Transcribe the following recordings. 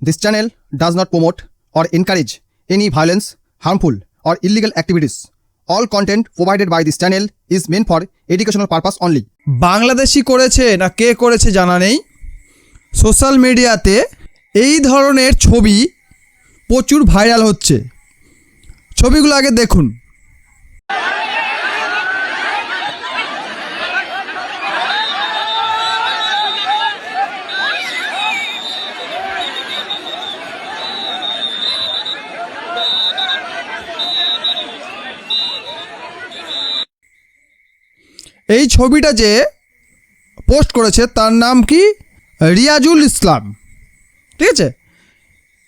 This channel does not promote or encourage any violence, harmful, or illegal activities. All content provided by this channel is meant for educational purpose only. Bangladeshi করেছে না কে করেছে জানা নেই, social মিডিয়াতে এই ধরনের ছবি প্রচুর ভাইরাল হচ্ছে। ছবিগুলো আগে দেখুন। এই ছবিটা যে পোস্ট করেছে তার নাম কি, রিয়াজুল ইসলাম, ঠিক আছে।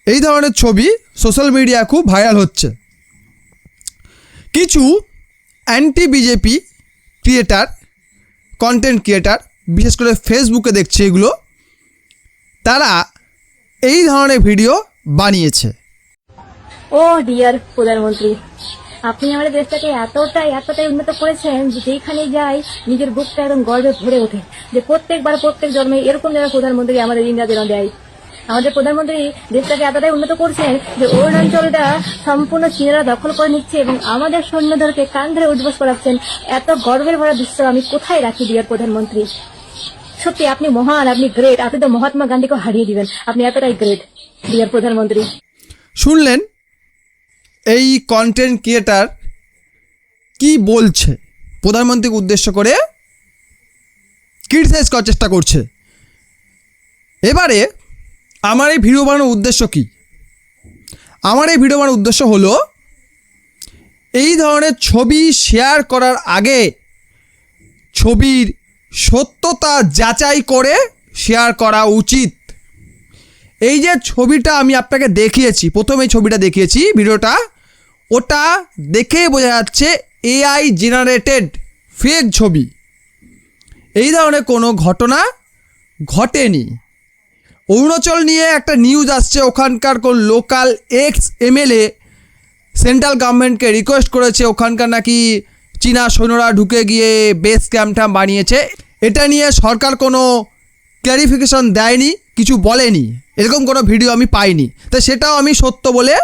এই ধরনের ছবি সোশ্যাল মিডিয়া খুব ভাইরাল হচ্ছে। কিছু anti BJP creator, content creator, বিশেষ করে ফেসবুকে দেখছে এগুলো, তারা এই ধরনের ভিডিও বানিয়েছে। ও ডিয়ার প্রধানমন্ত্রী, আপনি আমাদের দেশটাকে এতটাই উন্নত করেছেন যে যেখানে যাই নিজের বুকটা একদম গর্বে ভরে ওঠে যে প্রত্যেক জন্মে এরকম যারা প্রধানমন্ত্রী আমাদের ইন্ডিয়া যেন দেয়। আমাদের প্রধানমন্ত্রী দেশটাকে এতটাই উন্নত করছেন যে অরুণাচলটা সম্পূর্ণ চীনেরা দখল করে নিচ্ছে এবং আমাদের সৈন্যদেরকে কান ধরে উদ্বাস করাচ্ছেন। এত গর্বের ভরা দৃশ্য আমি কোথায় রাখি ডিয়ার প্রধানমন্ত্রী? সত্যি আপনি মহান, আপনি গ্রেট, আপনি তো মহাত্মা গান্ধীকে হারিয়ে দিবেন, আপনি এতটাই গ্রেট ডিয়ার প্রধানমন্ত্রী। শুনলেন এই কন্টেন্ট ক্রিয়েটার কি বলছে, প্রধানমন্ত্রীকে উদ্দেশ্য করে ক্রিটিসাইজ করার চেষ্টা করছে। এবারে আমার এই ভিডিও বানানোর উদ্দেশ্য কি? আমার এই ভিডিও বানানোর উদ্দেশ্য হলো এই ধরনের ছবি শেয়ার করার আগে ছবির সত্যতা যাচাই করে শেয়ার করা উচিত। এই যে ছবিটা আমি আপনাকে দেখিয়েছি, প্রথমে এই ছবিটা দেখিয়েছি ভিডিওটা, ওটা দেখে বোঝা যাচ্ছে এআই জেনারেটেড ফেক ছবি। এই ধরনের কোনো ঘটনা ঘটেনি। অরুণাচল নিয়ে একটা নিউজ আসছে, ওখানকার কোন লোকাল এক্স এমএলএ সেন্ট্রাল গভর্নমেন্টকে রিকোয়েস্ট করেছে, ওখানকার নাকি চীনা সৈন্যরা ঢুকে গিয়ে বেস ক্যাম্প বানিয়েছে। এটা নিয়ে সরকার কোনো ক্ল্যারিফিকেশন দেয়নি, কিছু বলেনি, এরকম কোনো ভিডিও আমি পাইনি। তাই সেটাও আমি সত্য বলে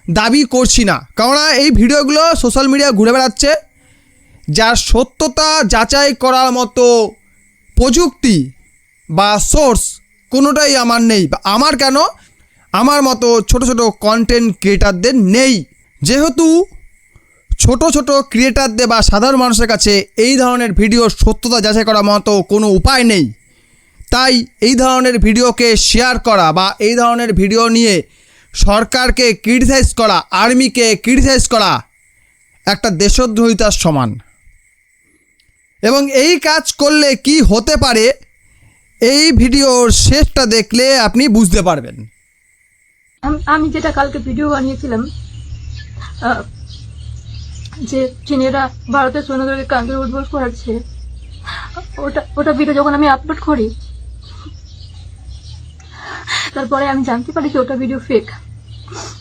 দাবি করছি না, কেননা এই ভিডিওগুলো সোশ্যাল মিডিয়ায় ঘুরে বেড়াচ্ছে, যার সত্যতা যাচাই করার মতো প্রযুক্তি বা সোর্স কোনোটাই আমার নেই, বা আমার কেন, আমার মতো ছোট ছোট কন্টেন্ট ক্রিয়েটারদের নেই। যেহেতু ছোট ছোট ক্রিয়েটারদের বা সাধারণ মানুষের কাছে এই ধরনের ভিডিওর সত্যতা যাচাই করার মতো কোনো উপায় নেই, তাই এই ধরনের ভিডিওকে শেয়ার করা বা এই ধরনের ভিডিও নিয়ে সরকারকে ক্রিটিসাইজ করা, আর্মিকে ক্রিটিসাইজ করা একটা দেশদ্রোহিতার সমান। এবং এই কাজ করলে কি হতে পারে এই ভিডিওর শেষটা দেখলে আপনি বুঝতে পারবেন। আমি যেটা কালকে ভিডিও বানিয়েছিলাম যে চীনেরা ভারতের সৈন্যদেরকে কান ধরে উদ্বাস করাচ্ছে, ওটা ভিডিও যখন আমি আপলোড করি তারপরে আমি জানতে পারি যে ওটা ভিডিও ফেক,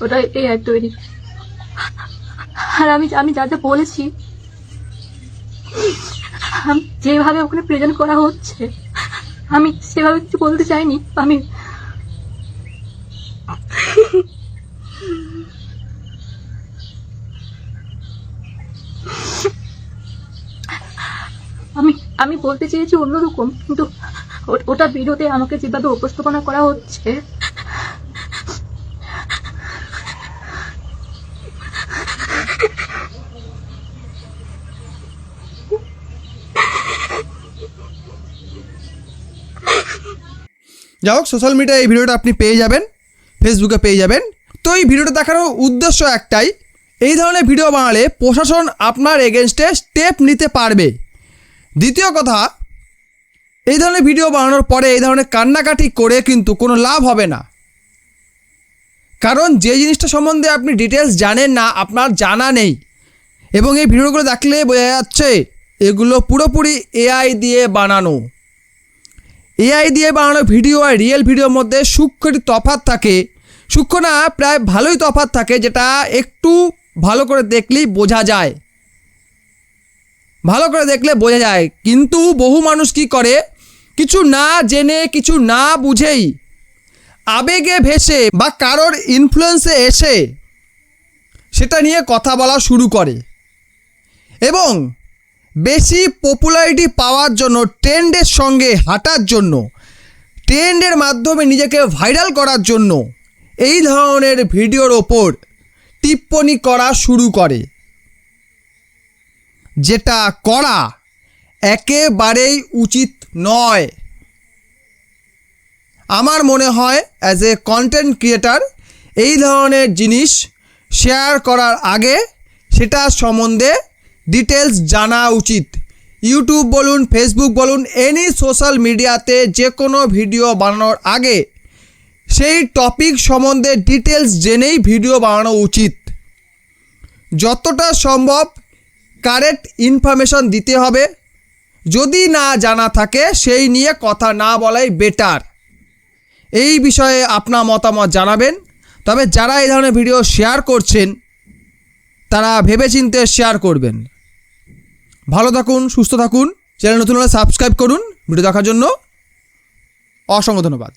ওটা এআই তৈরি। আর আমি যা বলেছি, যেভাবে ওখানে প্রেজেন্ট করা হচ্ছে, আমি সেভাবে কিছু বলতে চাইনি। আমি বলতে চেয়েছি অন্যরকম, কিন্তু ওটা ভিডিওতে আমাকে যেভাবে উপস্থাপনা করা হচ্ছে, যাই হোক, সোশ্যাল মিডিয়ায় এই ভিডিওটা আপনি পেয়ে যাবেন, ফেসবুকে পেয়ে যাবেন। তো এই ভিডিওটা দেখানোর উদ্দেশ্য একটাই, এই ধরনের ভিডিও বানালে প্রশাসন আপনার এগেনস্টে স্টেপ নিতে পারবে। দ্বিতীয় কথা, এই ধরনের ভিডিও বানানোর পরে এই ধরনের কান্নাকাটি করে কিন্তু কোনো লাভ হবে না, কারণ যে জিনিসটা সম্বন্ধে আপনি ডিটেলস জানেন না, আপনার জানা নেই। এবং এই ভিডিওগুলো দেখলে বোঝা যাচ্ছে এগুলো পুরোপুরি এআই দিয়ে বানানো। এআই দিয়ে বানানো ভিডিও আর রিয়েল ভিডিওর মধ্যে সূক্ষ্ম তফাৎ থাকে, সূক্ষ্ম না প্রায় ভালোই তফাৎ থাকে, যেটা একটু ভালো করে দেখলেই বোঝা যায়, ভালো করে দেখলে বোঝা যায়। কিন্তু বহু মানুষ কি করে, কিছু না জেনে, কিছু না বুঝেই আবেগে ভেসে বা কারোর ইনফ্লুয়েন্সে এসে সেটা নিয়ে কথা বলা শুরু করে এবং বেশি পপুলারিটি পাওয়ার জন্য, ট্রেন্ডের সঙ্গে হাঁটার জন্য, ট্রেন্ডের মাধ্যমে নিজেকে ভাইরাল করার জন্য এই ধরনের ভিডিওর ওপর টিপ্পনি করা শুরু করে, যেটা করা একেবারেই উচিত নয়। আমার মনে হয় অ্যাজ এ কন্টেন্ট ক্রিয়েটার এই ধরনের জিনিস শেয়ার করার আগে সেটা সম্বন্ধে ডিটেলস জানা উচিত। ইউটিউব বলুন, ফেসবুক বলুন, এনি সোশ্যাল মিডিয়াতে যে কোনো ভিডিও বানানোর আগে সেই টপিক সম্বন্ধে ডিটেলস জেনেই ভিডিও বানানো উচিত। যতটা সম্ভব কারেক্ট ইনফরমেশন দিতে হবে। যদি না জানা থাকে সেই নিয়ে কথা না বলাই বেটার। এই বিষয়ে আপনার মতামত জানাবেন। তবে যারা এই ধরনের ভিডিও শেয়ার করছেন তারা ভেবেচিন্তে শেয়ার করবেন। ভালো থাকুন, সুস্থ থাকুন। চ্যানেল নতুন হলে সাবস্ক্রাইব করুন। ভিডিও দেখার জন্য অসংখ্য ধন্যবাদ।